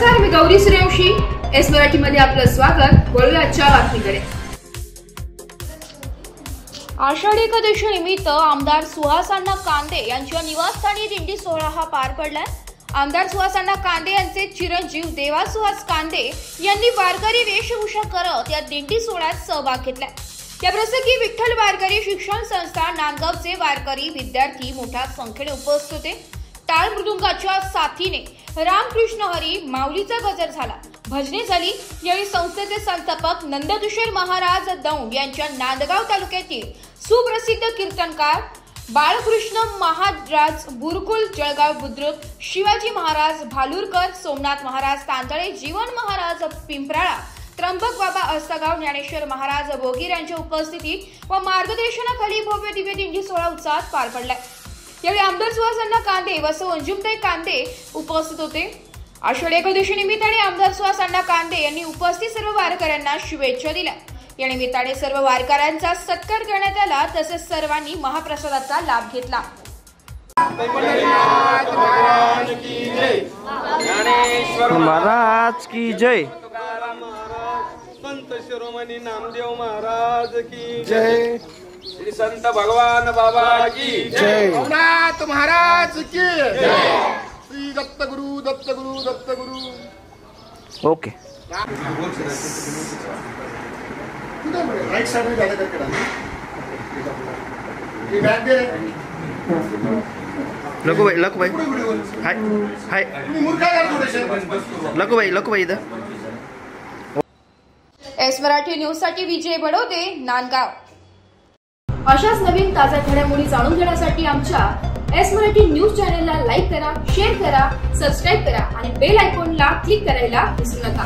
नमस्कार, मी गौरी सूर्यवंशी. एस मराठी मध्ये आपलं स्वागत. वळूया आजच्या बातमीकडे. आषाढी एकादशी निमित्त आमदार सुहास अण्णा कांदे यांच्या निवासस्थानी दिंडी सोहळा हा पार पडलाय. आमदार सुहास अण्णा कांदे यांचे चिरंजीव देवा सुहास कांदे यांनी वारकरी वेशभूषा करत या दिंडी सोहळ्यात सहभाग घेतलाय. या प्रसंगी विठ्ठल वारकरी शिक्षण संस्था नांदगावचे वारकरी विद्यार्थी मोठ्या संख्येने उपस्थित होते. टाळ मृदुंगाच्या साथीने रामकृष्ण हरी माऊलीचा गजर झाला, भजने झाली. यावेळी संस्थेचे संस्थापक नंदकिशोर महाराज दौंड यांच्या नांदगाव तालुक्यातील सुप्रसिद्ध कीर्तनकार बाळकृष्ण महाराज बुरकुल जळगाव बुद्रुक, शिवाजी महाराज भालुरकर, सोमनाथ महाराज तांदळे, जीवन महाराज पिंपराळा, त्र्यंबक बाबा अस्तगाव, ज्ञानेश्वर महाराज बोगीर यांच्या उपस्थितीत व मार्गदर्शनाखाली भव्य दिव्य दिंडी सोहळा उत्साहात पार पडलाय. यावेळी आमदार सुहास अण्णा कांदे व सौ अंजुमताई कांदे उपस्थित होते. आषाढी एकादशी निमित्ताने आमदार सुहास अण्णा कांदे यांनी उपस्थित सर्व वारकऱ्यांना शुभेच्छा दिल्या. या निमित्ताने सर्व वारकऱ्यांचा सत्कार करण्यात आला, तसेच सर्वांनी महाप्रसादाचा लाभ घेतला. महाराज की जय. संत शिरोमणी नामदेव महाराज की जय. श्री संत भगवान बाबा की जय. भवनाथ महाराज की जय. Shri Dattaguru Dattaguru Dattaguru. Okay. Right side में ज्यादा करके डाल. ये बैग दे. लको भाई हाय हाय लको भाई इधर. एस मराठी न्यूज साठी विजय बडोदे, नांदगाव. अशाच नवीन ताज्या घडामोडी जाणून घेण्यासाठी आमच्या एस मराठी न्यूज चॅनलला लाईक करा, शेअर करा, सबस्क्राईब करा आणि बेल आयकॉनला क्लिक करायला विसरू नका.